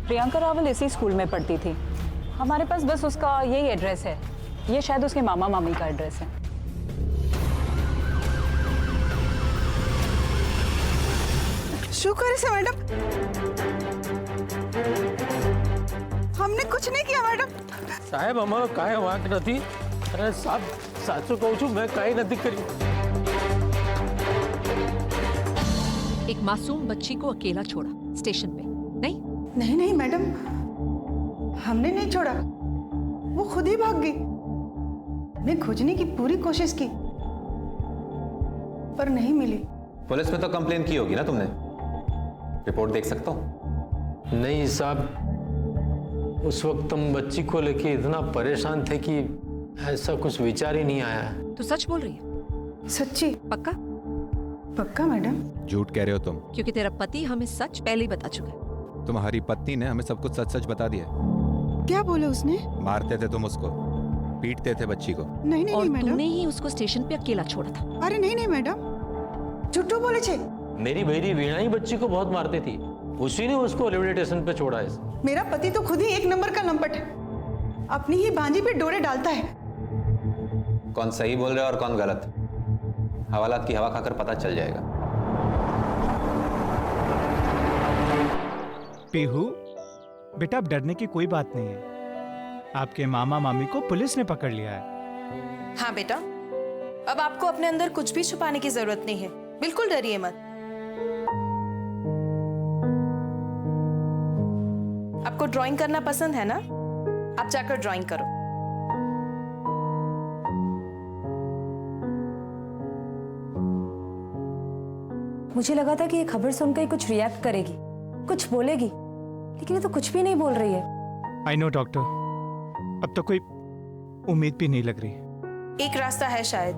प्रियंका रावल इसी स्कूल में पढ़ती थी। हमारे पास बस उसका यही एड्रेस है। ये शायद उसके मामा मामी का एड्रेस है। शुक्र है मैडम, हमने कुछ नहीं किया मैडम। साहेब અમારો કાંઈ વાંક નથી। અરે સાહેબ સાચું કહું છું, मैं કાંઈ નથી કર્યું। एक मासूम बच्ची को अकेला छोड़ा स्टेशन पे? नहीं नहीं नहीं मैडम, हमने नहीं छोड़ा, वो खुद ही भाग गई। हमने खोजने की पूरी कोशिश की पर नहीं मिली। पुलिस में तो कंप्लेन की होगी ना तुमने? रिपोर्ट देख सकता हूँ? नहीं साहब, उस वक्त तुम बच्ची को लेके इतना परेशान थे कि ऐसा कुछ विचार ही नहीं आया। तो सच बोल रही है? सच्ची? पक्का? पक्का मैडम। झूठ कह रहे हो तुम, क्योंकि तेरा पति हमें सच पहले ही बता चुका है। तुम्हारी पत्नी ने हमें सब कुछ सच सच बता दिया। क्या बोले उसने? मारते थे तुम उसको, पीटते थे बच्ची को। नहीं नहीं और नहीं मैडम। तूने ही उसको स्टेशन पे अकेला छोड़ा था। अरे नहीं नहीं मैडम, झूठो बोले छे। मेरी बहरी वीणा ही बच्ची को बहुत मारती थी, उसी ने उसको रेलवे स्टेशन पे छोड़ा है। मेरा पति तो खुद ही एक नंबर का लंपट है, अपनी ही भांजी पे डोरे डालता है। कौन सही बोल रहा है और कौन गलत? हवालात की हवा खाकर पता चल जाएगा। पीहू बेटा, अब डरने की कोई बात नहीं है। आपके मामा मामी को पुलिस ने पकड़ लिया है। हाँ बेटा, अब आपको अपने अंदर कुछ भी छुपाने की जरूरत नहीं है, बिल्कुल डरिए मत। आपको ड्राइंग करना पसंद है ना? आप जाकर ड्राइंग करो। मुझे लगा था कि ये खबर सुनकर कुछ रिएक्ट करेगी, कुछ बोलेगी, लेकिन ये तो कुछ भी नहीं बोल रही है। आई नो डॉक्टर, अब तो कोई उम्मीद भी नहीं लग रही। एक रास्ता है शायद।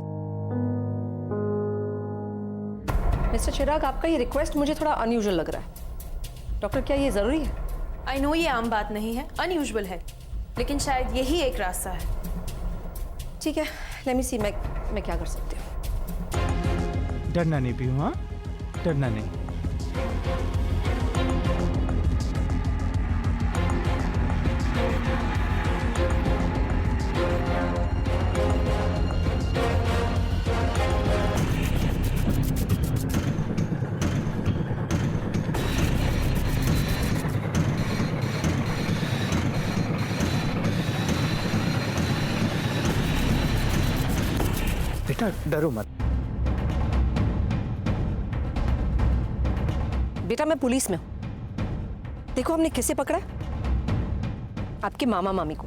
मिस्टर चिराग, आपका ये रिक्वेस्ट मुझे थोड़ा अनयूजुअल लग रहा है। डॉक्टर, क्या ये जरूरी है? आई नो ये आम बात नहीं है, अनयूजुअल है, लेकिन शायद यही एक रास्ता है। ठीक है, लेट मी सी मैं क्या कर सकती हूँ। डरना नहीं पीहू, हाँ डरना नहीं। बेटा डरो मत। बेटा मैं पुलिस में हूं। देखो हमने किसे पकड़ा? आपके मामा मामी को।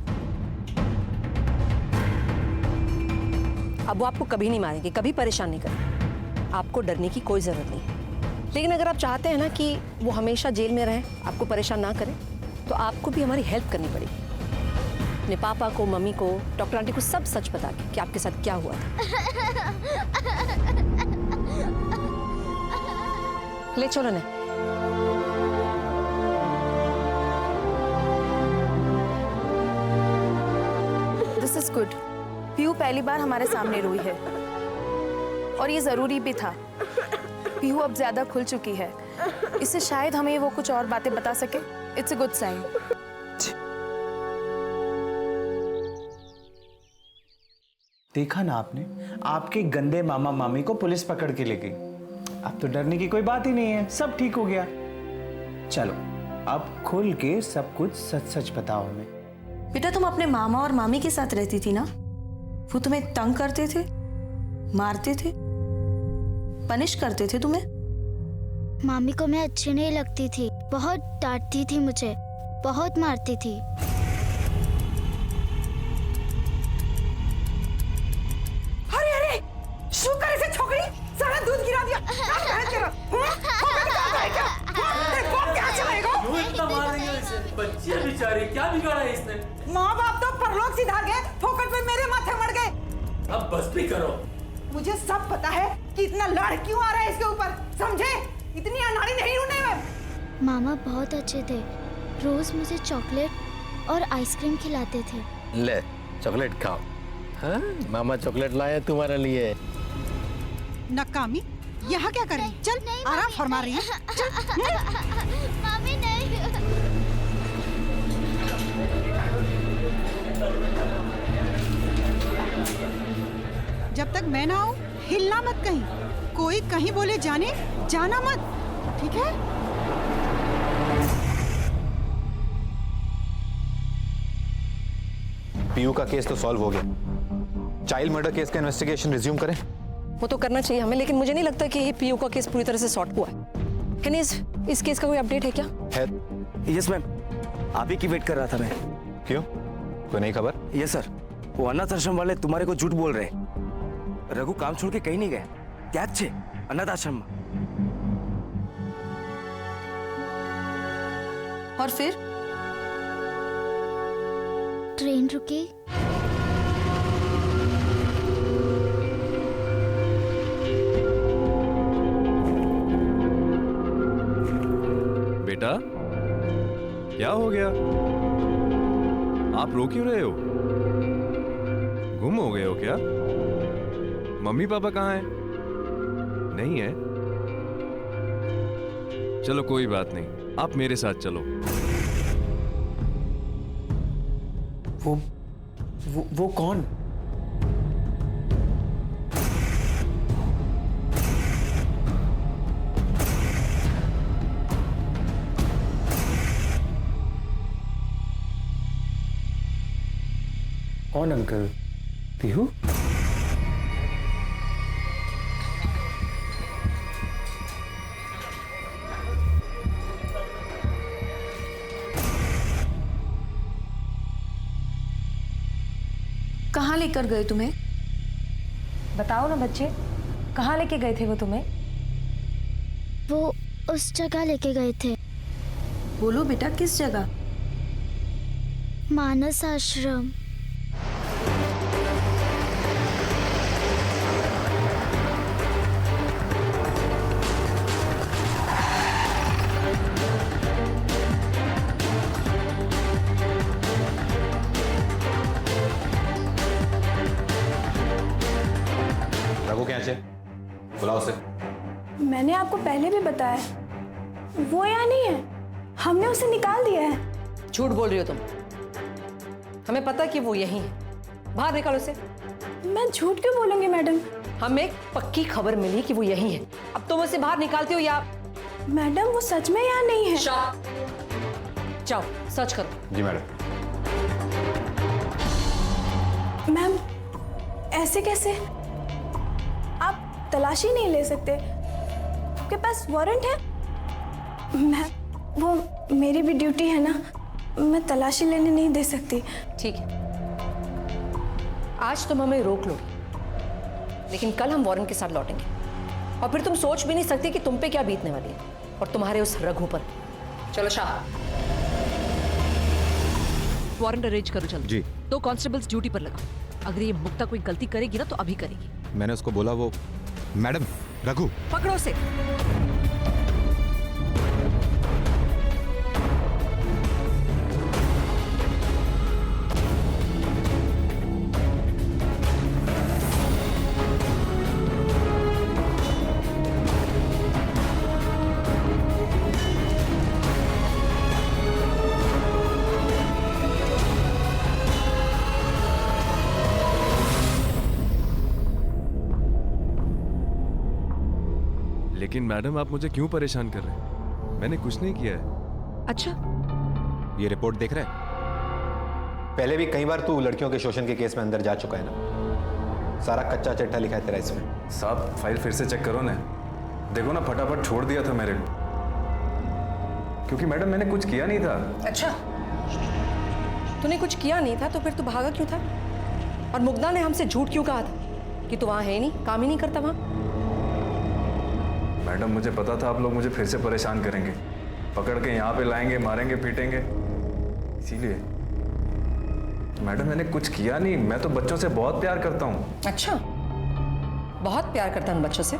अब वो आपको कभी नहीं मारेंगे, कभी परेशान नहीं करेंगे। आपको डरने की कोई जरूरत नहीं है। लेकिन अगर आप चाहते हैं ना कि वो हमेशा जेल में रहें, आपको परेशान ना करें, तो आपको भी हमारी हेल्प करनी पड़ेगी। अपने पापा को, मम्मी को, डॉक्टर आंटी को सब सच बता के कि आपके साथ क्या हुआ था। ले चलो ना। This is good. पीहू पहली बार हमारे सामने रोई है और ये जरूरी भी था। पीहू अब ज्यादा खुल चुकी है, इससे शायद हमें वो कुछ और बातें बता सके। It's a good sign. देखा ना आपने, आपके गंदे मामा मामी को पुलिस पकड़ के ले गई। अब तो डरने की कोई बात ही नहीं है, सब ठीक हो गया। चलो अब खुल के सब कुछ सच सच बताओ हमें। बेटा तुम अपने मामा और मामी के साथ रहती थी ना? वो तुम्हें तंग करते थे, मारते थे, पनिश करते थे तुम्हें? मामी को मैं अच्छी नहीं लगती थी, बहुत डांटती थी मुझे, बहुत मारती थी। अरे अरे, शुक्र है से छोकरी सारा दूध गिरा दिया। बच्ची बेचारी, क्या बिगाड़ा है इसने? माँ बाप तो परलोक सिधा गए, फोकट पे मेरे माथे मर गए। अब बस भी करो। मुझे सब पता है कि इतना लाड़ क्यों आ रहा है इसके ऊपर, समझे? इतनी अनाड़ी नहीं होने में। मामा बहुत अच्छे थे, रोज मुझे चॉकलेट और आइसक्रीम खिलाते थे। ले चॉकलेट खाओ। हाँ? मामा चॉकलेट लाया तुम्हारे लिए। नकामी, यहाँ क्या कर रही? चल आराम फरमा रही है। मामी नहीं। तक मैं ना आऊं, हिलना मत कहीं। कोई कहीं बोले जाने, जाना मत, ठीक है? पीयू का केस तो सॉल्व हो गया। चाइल्ड मर्डर केस का इन्वेस्टिगेशन रिज्यूम करें? वो तो करना चाहिए हमें, लेकिन मुझे नहीं लगता कि ये पीयू का केस पूरी तरह से सॉर्ट हुआ है। इस केस का कोई अपडेट है क्या? है। यस मैम, आप ही की वेट कर रहा था मैं। क्यों, कोई नई खबर? यस सर, वो अनाथ आश्रम वाले तुम्हारे को झूठ बोल रहे हैं। रघु काम छोड़ के कहीं नहीं गए, त्याग छे अनाथ आश्रम में। और फिर ट्रेन रुकी। बेटा क्या हो गया? आप रो क्यों रहे हो? गुम हो गए हो क्या? मम्मी पापा कहाँ हैं? नहीं है? चलो कोई बात नहीं, आप मेरे साथ चलो। वो कौन? कौन अंकल? पीहू? कहाँ लेकर गए तुम्हें? बताओ ना बच्चे, कहाँ लेके गए थे वो तुम्हें? वो उस जगह लेके गए थे। बोलो बेटा, किस जगह? मानस आश्रम। रघु क्या है? बुलाओ उसे। मैंने आपको पहले भी बताया, वो यहाँ नहीं है, हमने उसे निकाल दिया है। झूठ बोल रही हो तुम, हमें पता कि वो यही है। बाहर निकालो उसे। मैं झूठ क्यों बोलूंगी मैडम? हमें एक पक्की खबर मिली कि वो यही है, अब तुम उसे बाहर निकालती हो या? मैडम वो सच में यहाँ नहीं है। जाओ सर्च करो। जी मैडम। मैम ऐसे कैसे? आप तलाशी नहीं ले सकते? आपके पास वारंट है? मैम वो मेरी भी ड्यूटी है ना, मैं तलाशी लेने नहीं दे सकती। ठीक है, आज तुम हमें रोक लो, लेकिन कल हम वारंट के साथ लौटेंगे और फिर तुम सोच भी नहीं सकती कि तुम पे क्या बीतने वाली है और तुम्हारे उस रघु पर। चलो शाह, वारंट अरेंज करो जल्दी। जी। 2 कांस्टेबल्स ड्यूटी पर लगाओ। अगर ये मुक्ता कोई गलती करेगी ना तो अभी करेगी। मैंने उसको बोला वो मैडम रघु पकड़ो उसे। लेकिन मैडम आप मुझे क्यों परेशान कर रहे हैं? मैंने कुछ नहीं किया है। अच्छा, ये रिपोर्ट देख रहे हैं? पहले भी कई बार तू लड़कियों के शोषण के केस में अंदर जा चुका है ना, सारा कच्चा चिट्ठा लिखा है तेरा इसमें। साहब फाइल फिर से चेक करो ना, देखो ना फटाफट छोड़ दिया था मेरे को, क्योंकि मैडम मैंने कुछ किया नहीं था। अच्छा, तूने कुछ किया नहीं था तो फिर तू भागा क्यों था? और मुग्धा ने हमसे झूठ क्यों कहा था कि तू वहां है नहीं, काम ही नहीं करता वहां? मैडम मुझे पता था आप लोग मुझे फिर से परेशान करेंगे, पकड़ के यहाँ पे लाएंगे, मारेंगे, पीटेंगे, इसीलिए। मैडम मैंने कुछ किया नहीं, मैं तो बच्चों से बहुत प्यार करता हूँ। अच्छा, बहुत प्यार करता हूँ बच्चों से?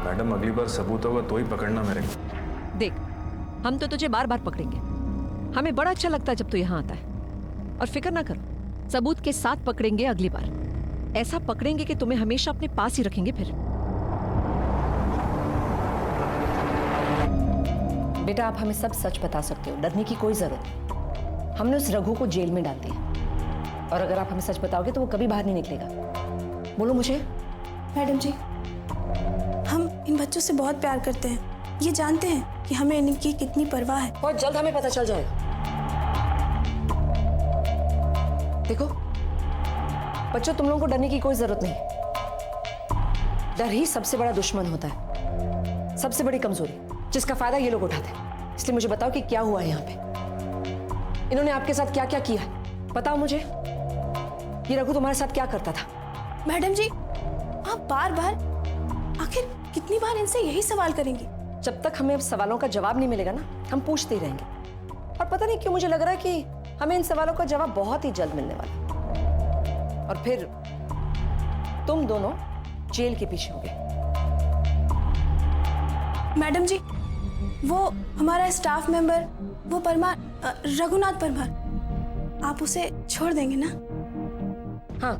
मैडम अगली बार सबूत होगा तो ही पकड़ना मेरे को। देख हम तो तुझे बार बार पकड़ेंगे, हमें बड़ा अच्छा लगता है जब तू यहाँ आता है। और फिक्र ना करो, सबूत के साथ पकड़ेंगे अगली बार, ऐसा पकड़ेंगे कि तुम्हें हमेशा अपने पास ही रखेंगे। फिर बेटा आप हमें सब सच बता सकते हो, डरने की कोई जरूरत नहीं। हमने उस रघु को जेल में डाल दिया और अगर आप हमें सच बताओगे तो वो कभी बाहर नहीं निकलेगा। बोलो मुझे। मैडम जी, हम इन बच्चों से बहुत प्यार करते हैं। ये जानते हैं कि हमें इनकी कितनी परवाह है। बहुत जल्द हमें पता चल जाएगा। देखो बच्चों, तुम लोगों को डरने की कोई जरूरत नहीं। डर ही सबसे बड़ा दुश्मन होता है, सबसे बड़ी कमजोरी, जिसका फायदा ये लोग उठाते हैं। इसलिए मुझे बताओ कि क्या हुआ है यहाँ पे। इन्होंने आपके साथ क्या क्या किया है, बताओ मुझे। ये रघु तुम्हारे साथ क्या करता था? मैडम जी, आप बार बार आखिर कितनी बार इनसे यही सवाल करेंगी? जब तक हमें अब सवालों का जवाब नहीं मिलेगा ना, हम पूछते ही रहेंगे। और पता नहीं क्यों मुझे लग रहा है कि हमें इन सवालों का जवाब बहुत ही जल्द मिलने वाला है। और फिर तुम दोनों जेल के पीछे होगे। मैडम जी, वो हमारा स्टाफ मेंबर, वो परमार, रघुनाथ परमार, आप उसे छोड़ देंगे ना? हाँ,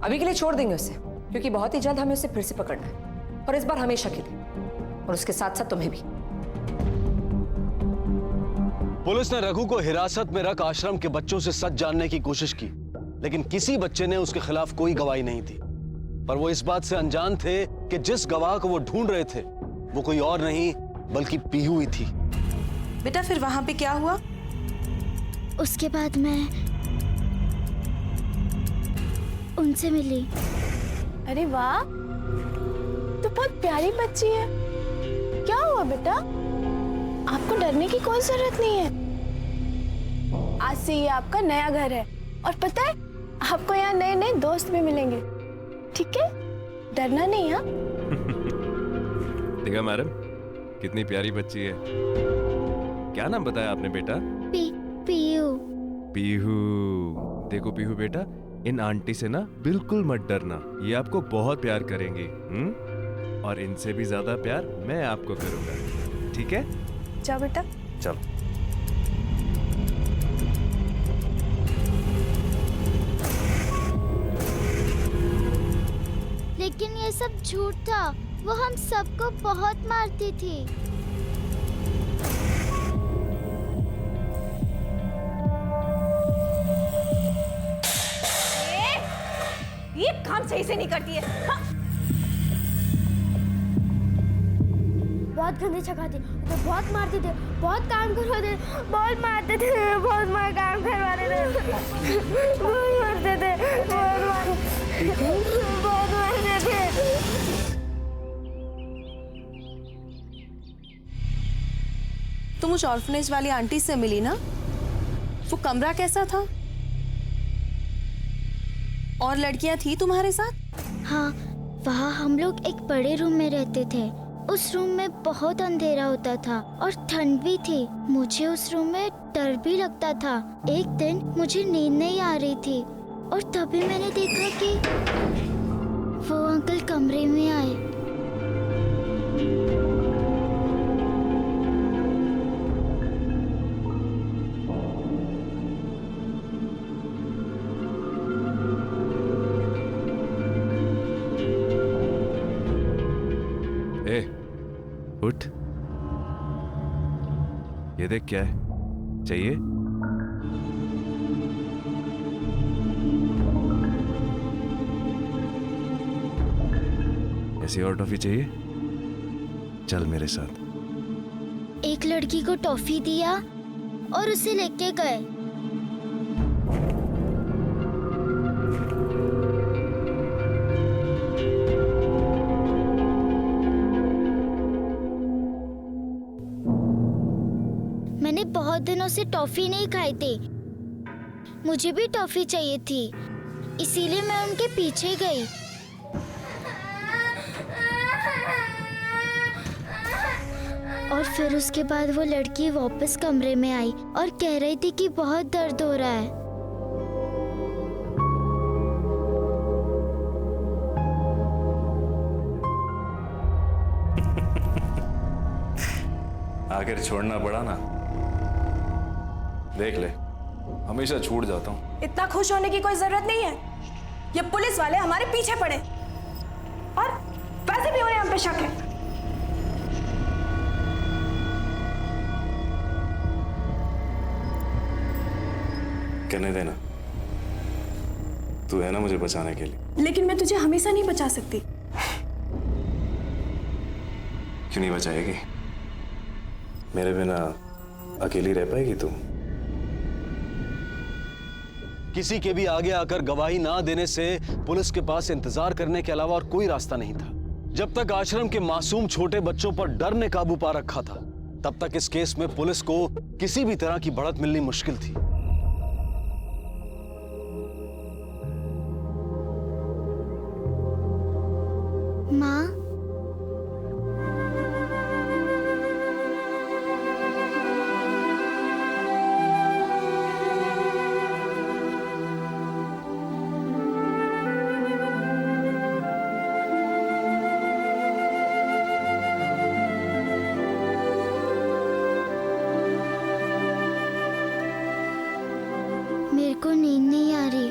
अभी के लिए छोड़ देंगे उसे, क्योंकि बहुत ही जल्द हमें उसे फिर से पकड़ना है, और इस बार हमेशा के लिए, और उसके साथ साथ तुम्हें भी। पुलिस ने रघु को हिरासत में रख आश्रम के बच्चों से सच जानने की कोशिश की, लेकिन किसी बच्चे ने उसके खिलाफ कोई गवाही नहीं दी। पर वो इस बात से अनजान थे कि जिस गवाह को वो ढूंढ रहे थे वो कोई और नहीं बल्कि पीहू ही थी। बेटा फिर वहां पे क्या हुआ? उसके बाद मैं उनसे मिली। अरे वाह, तो बहुत प्यारी बच्ची है। क्या हुआ बेटा? आपको डरने की कोई जरूरत नहीं है। आज से ये आपका नया घर है, और पता है आपको यहाँ नए नए दोस्त भी मिलेंगे। ठीक है, डरना नहीं। हाँ देखा मैडम, कितनी प्यारी बच्ची है। क्या नाम बताया आपने बेटा? पीहू। पीहू। देखो पीहू बेटा, इन आंटी से ना बिल्कुल मत डरना, ये आपको बहुत प्यार करेंगी। और इनसे भी ज्यादा प्यार मैं आपको करूंगा, ठीक है? जाओ बेटा। चलो। लेकिन ये सब झूठ था, वो हम सबको बहुत मारती थी। ये काम सही से नहीं करती है। हाँ। बहुत गंदे छकाते थे, तो बहुत मारते थे, बहुत काम करवाते थे, बहुत मारते थे, बहुत काम करवाते थे, बहुत मारते थे, बहुत मारते थे। तुम उस ऑर्फनेज वाली आंटी से मिली ना? वो कमरा कैसा था? और लड़कियां थी तुम्हारे साथ? हाँ, वहाँ हम लोग एक बड़े रूम में रहते थे। उस रूम में बहुत अंधेरा होता था और ठंड भी थी। मुझे उस रूम में डर भी लगता था। एक दिन मुझे नींद नहीं आ रही थी और तभी मैंने देखा कि वो अंकल कमरे में आए। उठ, ये देख क्या है, चाहिए? ऐसी और टॉफी चाहिए? चल मेरे साथ। एक लड़की को टॉफी दिया और उसे लेके गए। मैंने बहुत दिनों से टॉफी नहीं खाई थी। मुझे भी टॉफी चाहिए थी, इसीलिए मैं उनके पीछे गई। और फिर उसके बाद वो लड़की वापस कमरे में आई और कह रही थी कि बहुत दर्द हो रहा है। आखिर छोड़ना पड़ा ना। देख ले, हमेशा छूट जाता हूँ। इतना खुश होने की कोई जरूरत नहीं है। ये पुलिस वाले हमारे पीछे पड़े और वैसे भी उन्हें हम पे शक है। कहने देना, तू है ना मुझे बचाने के लिए। लेकिन मैं तुझे हमेशा नहीं बचा सकती। क्यों नहीं बचाएगी? मेरे बिना अकेली रह पाएगी तू? किसी के भी आगे आकर गवाही ना देने से पुलिस के पास इंतजार करने के अलावा और कोई रास्ता नहीं था। जब तक आश्रम के मासूम छोटे बच्चों पर डर ने काबू पा रखा था, तब तक इस केस में पुलिस को किसी भी तरह की बढ़त मिलनी मुश्किल थी। माँ, मेरे को नींद नहीं आ रही,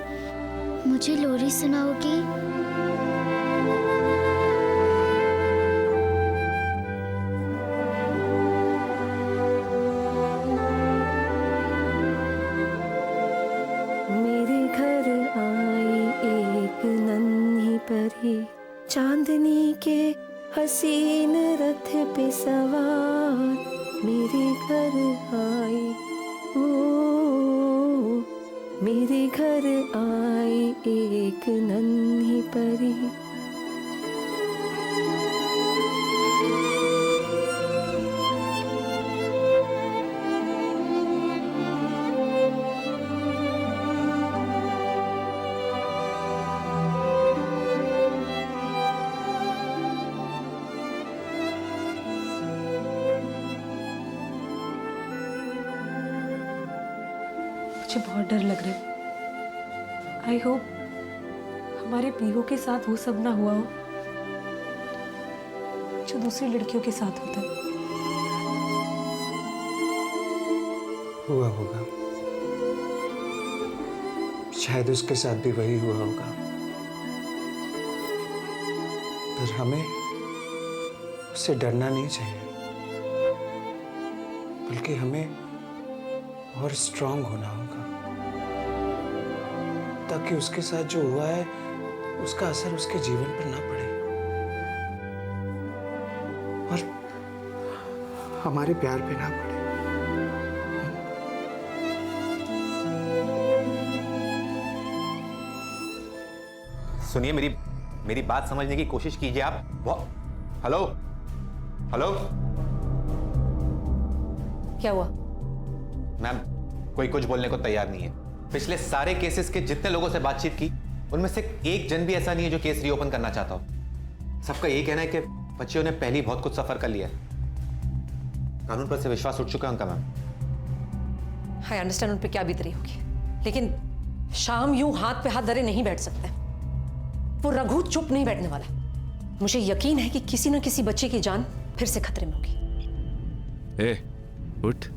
मुझे लोरी सुनाओगी? मेरे घर आई एक नन्ही परी, चांदनी के हसीन रथ पे सवार। मेरे घर आई, ओ मेरे घर आई एक नन्ही परी। मुझे बहुत डर लग रहा है। आई होप हमारे पीहू के साथ वो सब ना हुआ हो जो दूसरी लड़कियों के साथ होता है। हुआ होगा, शायद उसके साथ भी वही हुआ होगा, पर हमें उससे डरना नहीं चाहिए, बल्कि हमें और स्ट्रांग होना होगा, ताकि उसके साथ जो हुआ है उसका असर उसके जीवन पर ना पड़े और हमारे प्यार पे ना पड़े। सुनिए, मेरी बात समझने की कोशिश कीजिए आप। हेलो हेलो, क्या हुआ? मैम, कोई कुछ बोलने को तैयार नहीं है। पिछले सारे केसेस के जितने लोगों से बातचीत की, उनमें से एक जन भी ऐसा नहीं है जो केस रीओपन करना चाहता हो। सबका यही कहना है कि बच्चियों ने पहले ही बहुत कुछ सफर कर लिया है। कानून पर से विश्वास उठ चुका है उनका। मैम, आई अंडरस्टैंड उन पे क्या बीत रही होगी, लेकिन शाम यूं हाथ पे हाथ धरे नहीं बैठ सकते। वो रघु चुप नहीं बैठने वाला। मुझे यकीन है कि किसी ना किसी बच्चे की जान फिर से खतरे में होगी। ए, उठ।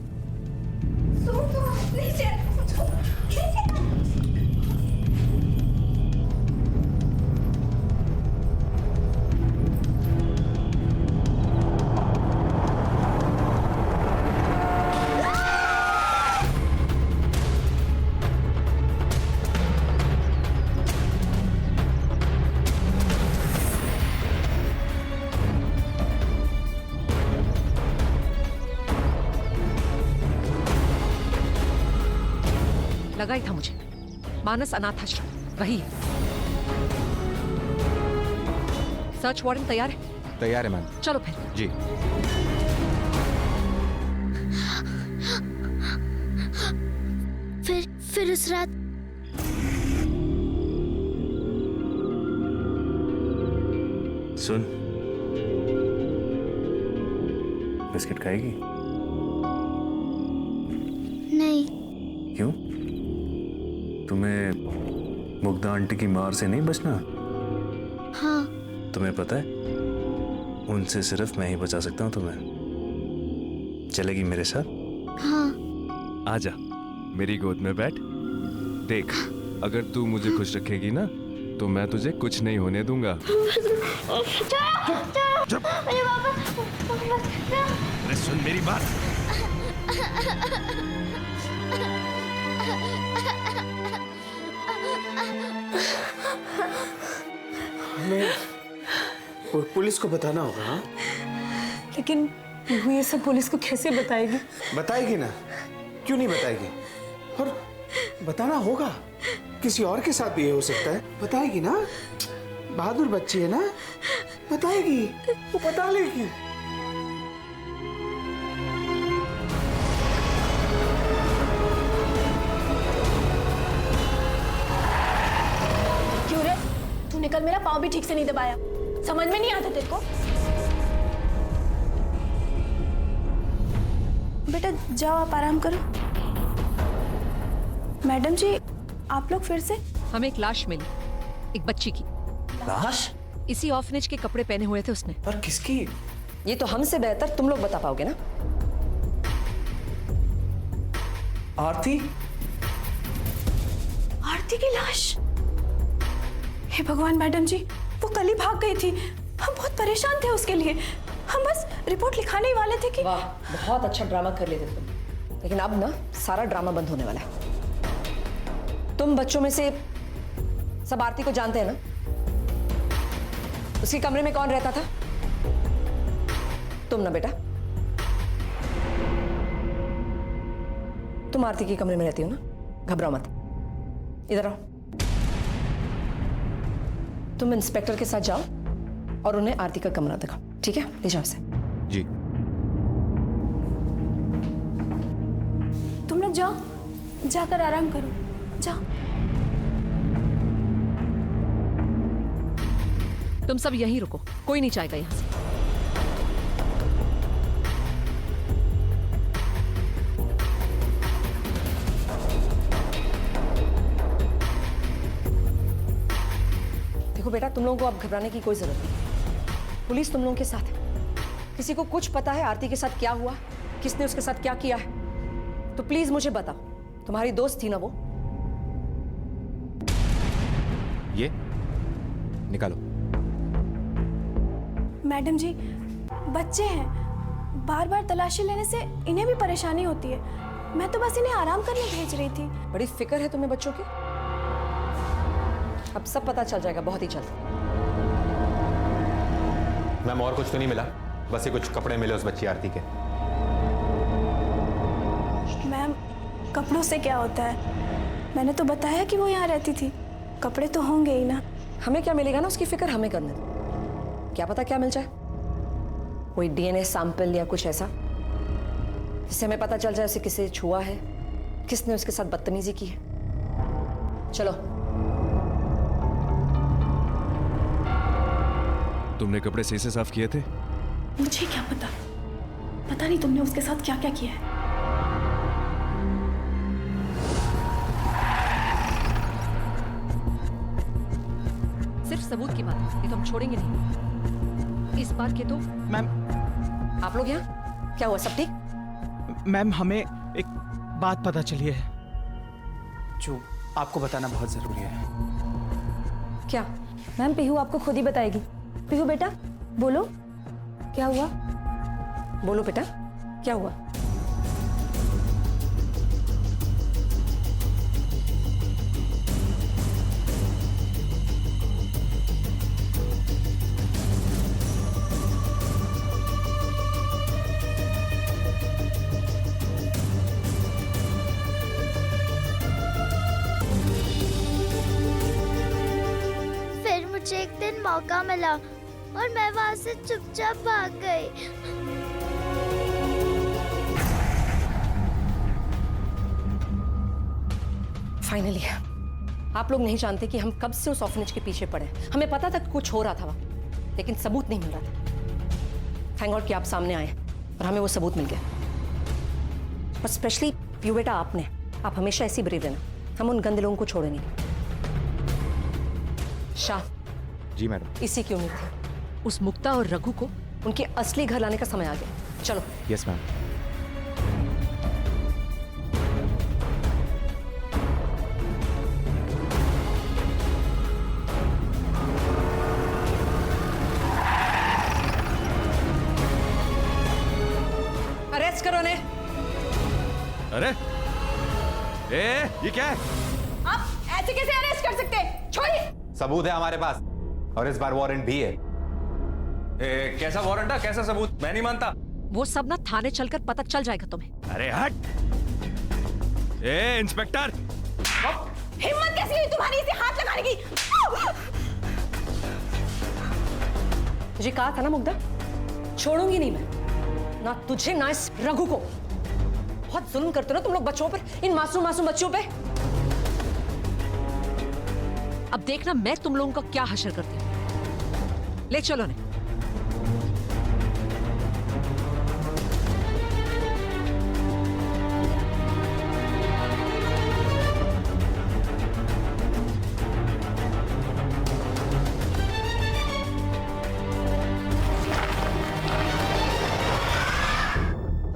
लगा ही था मुझे, मानस अनाथ आश्रम वही है। सर्च वारंट तैयार है? तैयार है मैम। चलो फिर। जी। फिर उस रात सुन, बिस्किट खाएगी? नहीं। क्यों? तुम्हें मुग्धा आंटी की मार से नहीं बचना? हाँ। तुम्हें पता है, उनसे सिर्फ मैं ही बचा सकता हूँ तुम्हें। चलेगी मेरे साथ? हाँ। आजा, मेरी गोद में बैठ। देख, अगर तू मुझे खुश रखेगी ना, तो मैं तुझे कुछ नहीं होने दूंगा। अरे सुन मेरी बात। हमें पुलिस को बताना होगा। हाँ? लेकिन वो ये सब पुलिस को कैसे बताएगी? बताएगी ना, क्यों नहीं बताएगी? और बताना होगा, किसी और के साथ भी ये हो सकता है। बताएगी ना, बहादुर बच्ची है ना, बताएगी, वो बता लेगी। क्यों रे, तूने कल मेरा पाँव भी ठीक से नहीं दबाया, समझ में नहीं आता तेरे को? बेटा जाओ, आप आराम करो। मैडम जी, आप लोग फिर से? हमें एक लाश मिली, एक बच्ची की। लाश? इसी ऑर्फनेज के कपड़े पहने हुए थे उसने। पर किसकी? ये तो हमसे बेहतर तुम लोग बता पाओगे ना। आरती? आरती की लाश? हे भगवान मैडम जी, वो कल ही भाग गई थी, हम बहुत परेशान थे उसके लिए। हम बस रिपोर्ट लिखाने ही वाले थे कि। वाह, बहुत अच्छा ड्रामा कर लेते तुम, लेकिन अब ना सारा ड्रामा बंद होने वाला है। तुम बच्चों में से सब आरती को जानते हैं ना? उसके कमरे में कौन रहता था? तुम ना बेटा? तुम आरती के कमरे में रहती हो ना? घबराओ मत, इधर आओ। तुम इंस्पेक्टर के साथ जाओ और उन्हें आरती का कमरा दिखाओ, ठीक है? ले जाओ इसे। जी। तुम लोग जाओ, जाकर आराम करो, जाओ। तुम सब यहीं रुको, कोई नहीं जाएगा यहाँ से। देखो बेटा, तुम लोगों को अब घबराने की कोई जरूरत नहीं। पुलिस तुम लोगों के साथ है। किसी को कुछ पता है आरती के साथ क्या हुआ, किसने उसके साथ क्या किया है, तो प्लीज मुझे बताओ। तुम्हारी दोस्त थी ना वो? ये निकालो। मैडम जी, बच्चे हैं, बार बार तलाशी लेने से इन्हें भी परेशानी होती है। मैं तो बस इन्हें आराम करने भेज रही थी। बड़ी फिक्र है तुम्हें बच्चों की। अब सब पता चल जाएगा बहुत ही जल्द। मैम और कुछ तो नहीं मिला, बस ये कुछ कपड़े मिले उस बच्ची आरती के। मैम, कपड़ों से क्या होता है? मैंने तो बताया कि वो यहाँ रहती थी, कपड़े तो होंगे ही ना। हमें क्या मिलेगा ना, उसकी फिक्र हमें करने दो। क्या पता क्या मिल जाए, कोई डीएनए सैंपल या कुछ ऐसा जिससे हमें पता चल जाए उसे किससे छुआ है, किसने उसके साथ बदतमीजी की है। चलो। तुमने कपड़े सही से साफ किए थे? मुझे क्या पता, पता नहीं तुमने उसके साथ क्या क्या किया है। सिर्फ सबूत की बात है, ये तो हम छोड़ेंगे नहीं। इस बार के तो। मैम, आप लोग यहाँ? क्या हुआ, सब ठीक? मैम, हमें एक बात पता चली है जो आपको बताना बहुत जरूरी है। क्या? मैम, पीहू आपको खुद ही बताएगी। पीहू बेटा, बोलो क्या हुआ? बोलो बेटा, क्या हुआ? मुझे एक दिन मौका मिला और मैं वहां से चुपचाप भाग गई। फाइनली आप लोग नहीं जानते कि हम कब से उस ऑर्फनेज के पीछे पड़े। हमें पता था कि कुछ हो रहा था वहां, लेकिन सबूत नहीं मिल रहा था। थैंक गॉड कि आप सामने आए और हमें वो सबूत मिल गया। और स्पेशली पीयू बेटा, आप हमेशा ऐसी ब्रेव रहना, हम उन गंदे लोगों को छोड़ेंगे। शाह जी मैडम। इसी की उम्मीद थी। उस मुक्ता और रघु को उनके असली घर लाने का समय आ गया। चलो। Yes ma'am. अरेस्ट करो ने। अरे, ये क्या है? आप ऐसे कैसे अरेस्ट कर सकते हैं? छोड़िए। सबूत है हमारे पास और इस बार वारंट भी है। कैसा वारंट है? कैसा सबूत? मैं नहीं मानता। वो सब ना थाने चलकर पता चल जाएगा तुम्हें। अरे हट! ए इंस्पेक्टर! हिम्मत कैसी हुई तुम्हारी इसे हाथ लगाने की? मुझे कहा था ना मुग्धा, छोड़ूंगी नहीं मैं, ना तुझे ना इस रघु को। बहुत जुल्म करते हो ना तुम लोग बच्चों पर, इन मासूम मासूम बच्चों पे। अब देखना मैं तुम लोगों का क्या हशर करती हूँ। ले चलो ने।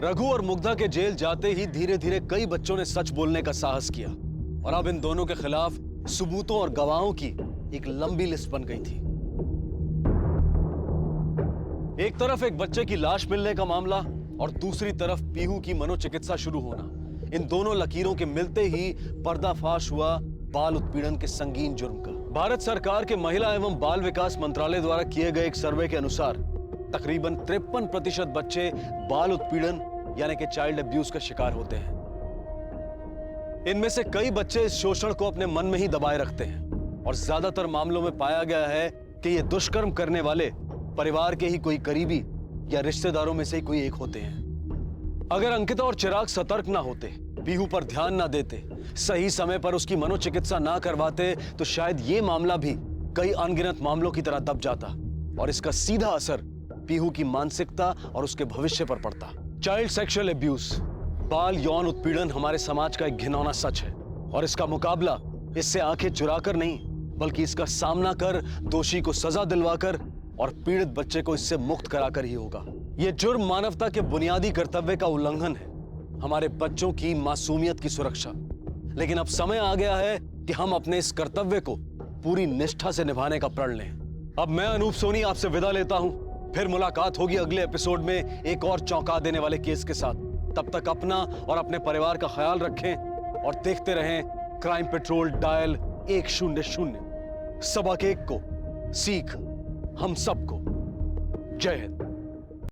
रघु और मुग्धा के जेल जाते ही धीरे धीरे कई बच्चों ने सच बोलने का साहस किया और अब इन दोनों के खिलाफ सबूतों और गवाहों की एक लंबी लिस्ट बन गई थी। एक तरफ एक बच्चे की लाश मिलने का मामला और दूसरी तरफ पीहू की मनोचिकित्सा शुरू होना। इन दोनों लकीरों के मिलते ही पर्दाफाश हुआ बाल उत्पीड़न के संगीन जुर्म का। भारत सरकार के महिला एवं बाल विकास मंत्रालय द्वारा किए गए एक सर्वे के अनुसार तकरीबन 53% बच्चे बाल उत्पीड़न यानी कि चाइल्ड अब्यूज का शिकार होते हैं। इनमें से कई बच्चे इस शोषण को अपने मन में ही दबाए रखते हैं और ज्यादातर मामलों में पाया गया है कि ये दुष्कर्म करने वाले परिवार के ही कोई करीबी या रिश्तेदारों में से ही कोई एक होते हैं। अगर अंकिता और चिराग सतर्क ना होते, पीहू पर ध्यान ना देते, सही समय पर उसकी मनोचिकित्सा ना करवाते तो शायद ये मामला भी कई अनगिनत मामलों की तरह दब जाता और इसका सीधा असर पीहू की मानसिकता और उसके भविष्य पर पड़ता। चाइल्ड सेक्सुअल अब्यूज, बाल यौन उत्पीड़न हमारे समाज का एक घिनौना सच है और इसका मुकाबला इससे आंखें चुराकर नहीं बल्कि इसका सामना कर दोषी को सजा दिलवाकर और पीड़ित बच्चे को इससे मुक्त कराकर ही होगा। यह जुर्म मानवता के बुनियादी कर्तव्य का उल्लंघन है, हमारे बच्चों की मासूमियत की सुरक्षा। लेकिन अब समय आ गया है कि हम अपने इस कर्तव्य को पूरी निष्ठा से निभाने का प्रण लें। अब मैं अनूप सोनी आपसे विदा लेता हूं। फिर मुलाकात होगी अगले एपिसोड में एक और चौंका देने वाले केस के साथ। तब तक अपना और अपने परिवार का ख्याल रखें और देखते रहें क्राइम पेट्रोल डायल 100। सबक एक को, सीख हम सबको। जय हिंद।